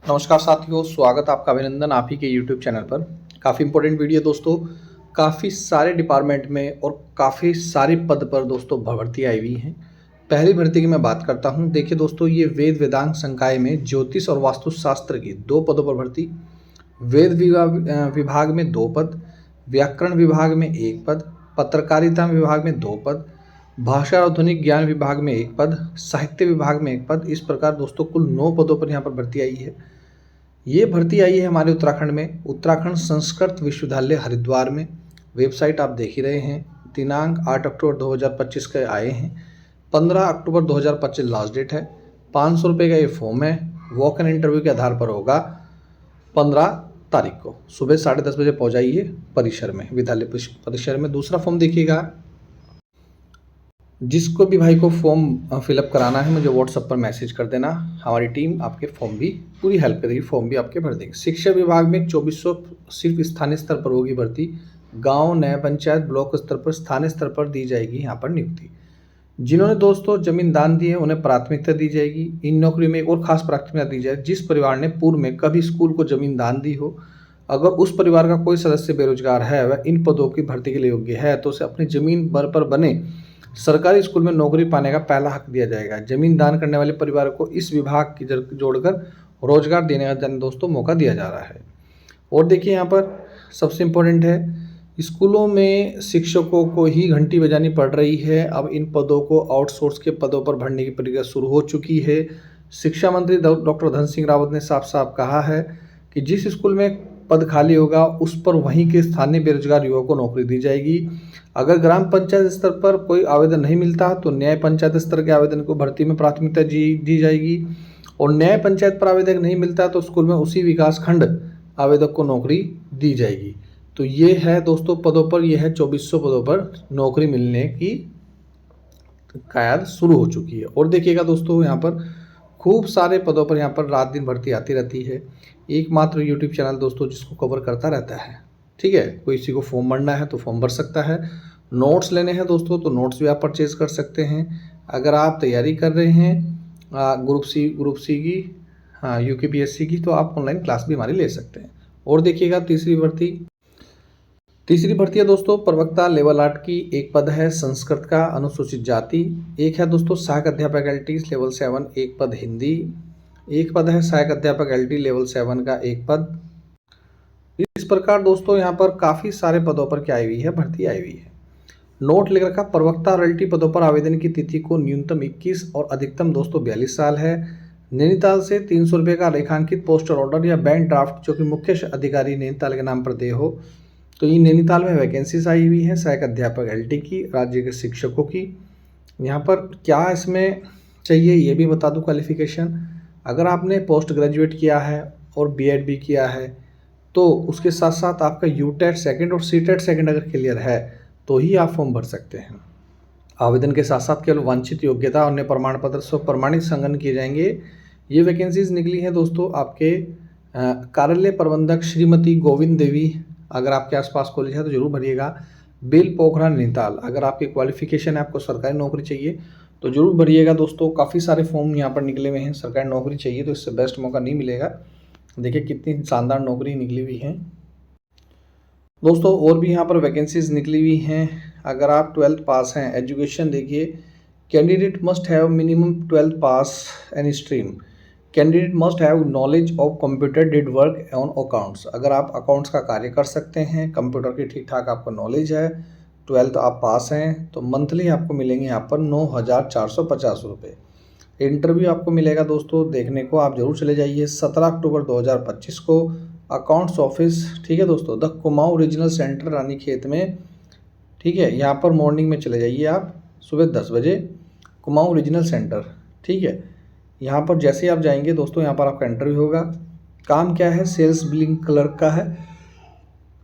नमस्कार साथियों, स्वागत आपका, अभिनंदन आप ही के YouTube चैनल पर। काफ़ी इंपॉर्टेंट वीडियो दोस्तों। काफ़ी सारे डिपार्टमेंट में और काफ़ी सारे पद पर दोस्तों भर्ती आई हुई हैं। पहली भर्ती की मैं बात करता हूं। देखिए दोस्तों, ये वेद वेदांग संकाय में ज्योतिष और वास्तुशास्त्र की 2 पदों पर भर्ती। वेद विभाग में 2 पद, व्याकरण विभाग में 1 पद, पत्रकारिता विभाग में 2 पद, भाषा और आधुनिक ज्ञान विभाग में 1 पद, साहित्य विभाग में 1 पद। इस प्रकार दोस्तों कुल 9 पदों पर यहाँ पर भर्ती आई है। ये भर्ती आई है हमारे उत्तराखंड में, उत्तराखंड संस्कृत विश्वविद्यालय हरिद्वार में। वेबसाइट आप देख ही रहे हैं। दिनांक 8 अक्टूबर 2025 के आए हैं। 15 अक्टूबर 2025 लास्ट डेट है। 500 रुपये का ये फॉर्म है। वॉक इन इंटरव्यू के आधार पर होगा। 15 तारीख को सुबह 10:30 बजे पहुँच जाइए परिसर में, विद्यालय परिसर में। दूसरा फॉर्म देखिएगा, जिसको भी भाई को फॉर्म फिलअप कराना है मुझे व्हाट्सएप पर मैसेज कर देना। हमारी टीम आपके फॉर्म भी पूरी हेल्प करेगी, फॉर्म भी आपके भर देंगे। शिक्षा विभाग में 2400 सिर्फ स्थानीय स्तर पर होगी भर्ती। गांव, नया पंचायत, ब्लॉक स्तर पर, स्थानीय स्तर पर दी जाएगी यहाँ पर नियुक्ति। जिन्होंने दोस्तों जमीन दान दी है उन्हें प्राथमिकता दी जाएगी। इन नौकरी में एक और खास प्राथमिकता दी जाए, जिस परिवार ने पूर्व में कभी स्कूल को जमीन दान दी हो, अगर उस परिवार का कोई सदस्य बेरोजगार है, वह इन पदों की भर्ती के लिए योग्य है, तो उसे अपनी जमीन पर बने सरकारी स्कूल में नौकरी पाने का पहला हक दिया जाएगा। जमीन दान करने वाले परिवार को इस विभाग की जोड़कर रोजगार देने का दोस्तों मौका दिया जा रहा है। और देखिए यहाँ पर सबसे इम्पोर्टेंट है, स्कूलों में शिक्षकों को ही घंटी बजानी पड़ रही है। अब इन पदों को आउटसोर्स के पदों पर भरने की प्रक्रिया शुरू हो चुकी है। शिक्षा मंत्री डॉक्टर धन सिंह रावत ने साफ साफ कहा है कि जिस स्कूल में पद खाली होगा उस पर वहीं के स्थानीय बेरोजगार युवकों को नौकरी दी जाएगी। अगर ग्राम पंचायत स्तर पर कोई आवेदन नहीं मिलता तो न्याय पंचायत स्तर के आवेदन को भर्ती में प्राथमिकता दी जाएगी। और न्याय पंचायत पर आवेदन नहीं मिलता तो स्कूल में उसी विकास खंड आवेदक को नौकरी दी जाएगी। तो ये है दोस्तों पदों पर, ये है 2400 पदों पर नौकरी मिलने की कयाद शुरू हो चुकी है। और देखिएगा दोस्तों, यहाँ पर खूब सारे पदों पर यहाँ पर रात दिन भर्ती आती रहती है। एकमात्र यूट्यूब चैनल दोस्तों जिसको कवर करता रहता है। ठीक है, कोई किसी को फॉर्म भरना है तो फॉर्म भर सकता है। नोट्स लेने हैं दोस्तों तो नोट्स भी आप परचेज कर सकते हैं। अगर आप तैयारी कर रहे हैं ग्रुप सी की, यूकेपीएससी की, तो आप ऑनलाइन क्लास भी हमारी ले सकते हैं। और देखिएगा तीसरी भर्ती है दोस्तों प्रवक्ता लेवल 8 की 1 पद है संस्कृत का, अनुसूचित जाति। 1 है दोस्तों सहायक अध्यापक LT लेवल 7 1 पद हिंदी। 1 पद है सहायक अध्यापक LT लेवल 7 का 1 पद। इस प्रकार दोस्तों यहाँ पर काफ़ी सारे पदों पर क्या आई हुई है, भर्ती आई हुई है। नोट लिख रखा, प्रवक्ता और LT पदों पर आवेदन की तिथि को न्यूनतम 21 और अधिकतम दोस्तों 42 साल है। नैनीताल से 300 रुपये का रेखांकित पोस्टर ऑर्डर या बैंक ड्राफ्ट जो कि मुख्य अधिकारी नैनीताल के नाम पर दे हो। तो ये नैनीताल में वैकेंसीज आई हुई है सहायक अध्यापक LT की, राज्य के शिक्षकों की। यहाँ पर क्या इसमें चाहिए ये भी बता दूँ क्वालिफिकेशन। अगर आपने पोस्ट ग्रेजुएट किया है और BEd भी किया है तो उसके साथ साथ आपका UTET सेकंड और CTET सेकंड अगर क्लियर है तो ही आप फॉर्म भर सकते हैं। आवेदन के साथ साथ केवल वांछित योग्यता और अन्य प्रमाण पत्र स्व प्रमाणित संलग्न किए जाएंगे। ये वैकेंसीज निकली हैं दोस्तों आपके कार्यालय प्रबंधक श्रीमती गोविंद देवी। अगर आपके आसपास कॉलेज है तो जरूर भरिएगा। बेल पोखरा नैनीताल, अगर आपकी क्वालिफिकेशन है, आपको सरकारी नौकरी चाहिए तो जरूर भरिएगा दोस्तों। काफ़ी सारे फॉर्म यहाँ पर निकले हुए हैं। सरकारी नौकरी चाहिए तो इससे बेस्ट मौका नहीं मिलेगा। देखिए कितनी शानदार नौकरी निकली हुई है दोस्तों। और भी यहाँ पर वैकेंसीज निकली हुई हैं। अगर आप 12th पास हैं, एजुकेशन देखिए, candidate must have minimum 12th pass any stream. Candidate must have knowledge of computer did work on accounts. अगर आप अकाउंट्स का कार्य कर सकते हैं, कंप्यूटर की ठीक ठाक आपको नॉलेज है, 12th आप पास हैं, तो मंथली आपको मिलेंगे यहाँ पर 9,450 रुपये। इंटरव्यू आपको मिलेगा दोस्तों, देखने को आप जरूर चले जाइए। 17 अक्टूबर 2025 को अकाउंट्स ऑफिस, ठीक है दोस्तों, the Kumaon regional centre Ranikhet में। ठीक है, यहाँ पर मॉर्निंग में चले जाइए आप सुबह 10 बजे, कुमाऊं रीजनल सेंटर। ठीक है, यहाँ पर जैसे ही आप जाएंगे दोस्तों यहाँ पर आपका इंटरव्यू होगा। काम क्या है, सेल्स बिलिंग क्लर्क का है,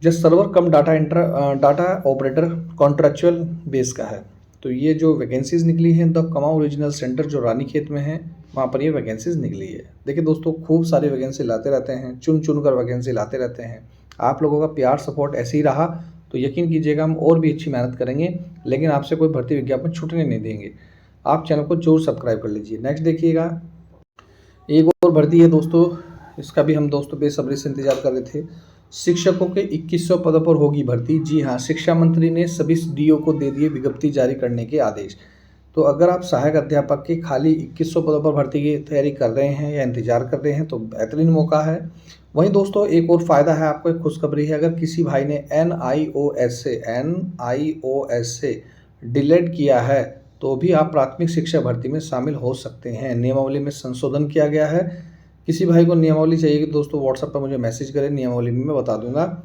जस्ट सर्वर कम डाटा ऑपरेटर कॉन्ट्रेक्चुअल बेस का है। तो ये जो वैकेंसीज निकली हैं द कुमाऊं रीजनल सेंटर जो रानीखेत में है, वहाँ पर ये वैकेंसीज निकली है। देखिए दोस्तों खूब सारी वैकेंसी लाते रहते हैं, चुन चुन कर वैकेंसी लाते रहते हैं। आप लोगों का प्यार सपोर्ट ऐसे ही रहा तो यकीन कीजिएगा हम और भी अच्छी मेहनत करेंगे, लेकिन आपसे कोई भर्ती विज्ञापन छूटने नहीं देंगे। आप चैनल को जरूर सब्सक्राइब कर लीजिए। नेक्स्ट देखिएगा, एक और भर्ती है दोस्तों, इसका भी हम दोस्तों बेसब्री से इंतजार कर रहे थे। शिक्षकों के 2100 पदों पर होगी भर्ती। जी हाँ, शिक्षा मंत्री ने सभी डीओ को दे दिए विज्ञप्ति जारी करने के आदेश। तो अगर आप सहायक अध्यापक के खाली 2100 पदों पर भर्ती की तैयारी कर रहे हैं या इंतजार कर रहे हैं तो बेहतरीन मौका है। वहीं दोस्तों एक और फ़ायदा है आपको, एक खुशखबरी है। अगर किसी भाई ने NIOS से डिलेट किया है तो भी आप प्राथमिक शिक्षा भर्ती में शामिल हो सकते हैं। नियमावली में संशोधन किया गया है। किसी भाई को नियमावली चाहिए कि दोस्तों व्हाट्सएप पर मुझे मैसेज करें, नियमावली में मैं बता दूंगा।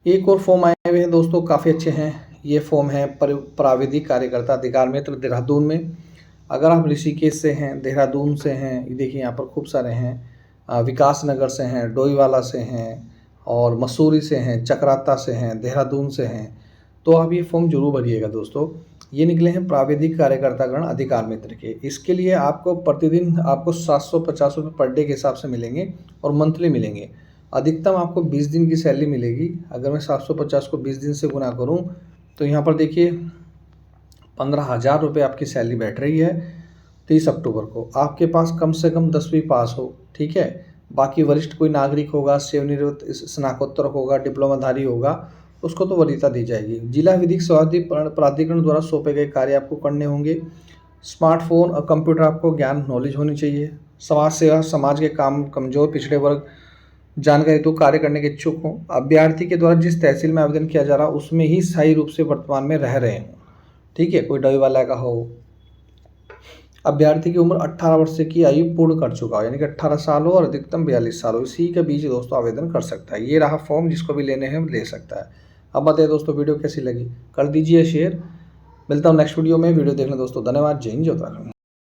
एक और फॉर्म आए हुए हैं दोस्तों, काफ़ी अच्छे हैं। ये फॉर्म है प्राविधिक कार्यकर्ता अधिकार मित्र देहरादून में। अगर आप ऋषिकेश से हैं, देहरादून से हैं, ये देखिए यहाँ पर खूब सारे हैं, विकास नगर से हैं, डोईवाला से हैं और मसूरी से हैं, चक्राता से हैं, देहरादून से हैं, तो आप ये फॉर्म जरूर भरिएगा दोस्तों। ये निकले हैं प्राविधिक कार्यकर्तागण अधिकार मित्र के। इसके लिए आपको प्रतिदिन आपको 750 रुपये पर डे के हिसाब से मिलेंगे और मंथली मिलेंगे। अधिकतम आपको 20 दिन की सैलरी मिलेगी। अगर मैं 750 को 20 दिन से गुना करूं तो यहाँ पर देखिए 15,000 रुपये आपकी सैलरी बैठ रही है। 30 अक्टूबर को आपके पास कम से कम 10वीं पास हो, ठीक है। बाकी वरिष्ठ कोई नागरिक होगा, सेवानिवृत्त स्नातकोत्तर होगा, डिप्लोमाधारी होगा, उसको तो वरीयता दी जाएगी। जिला विधिक सेवा प्राधिकरण द्वारा सौंपे गए कार्य आपको करने होंगे। स्मार्टफोन और कंप्यूटर आपको ज्ञान नॉलेज होनी चाहिए। समाज सेवा, समाज के काम, कमजोर पिछड़े वर्ग जानकारी तो कार्य करने के इच्छुक हों। अभ्यर्थी के द्वारा जिस तहसील में आवेदन किया जा रहा उसमें ही स्थायी रूप से वर्तमान में रह रहे हों, ठीक है, कोई डोईवाला का हो। अभ्यर्थी की उम्र 18 वर्ष की आयु पूर्ण कर चुका हो, यानी कि 18 साल हो और अधिकतम 42 साल हो, इसी के बीच दोस्तों आवेदन कर सकता है। ये रहा फॉर्म, जिसको भी लेने हैं ले सकता है। अब बताइए दोस्तों वीडियो कैसी लगी, कर दीजिए शेयर। मिलता हूँ नेक्स्ट वीडियो में। वीडियो देखने दोस्तों धन्यवाद। जय हिंद, जय उत्तराखंड।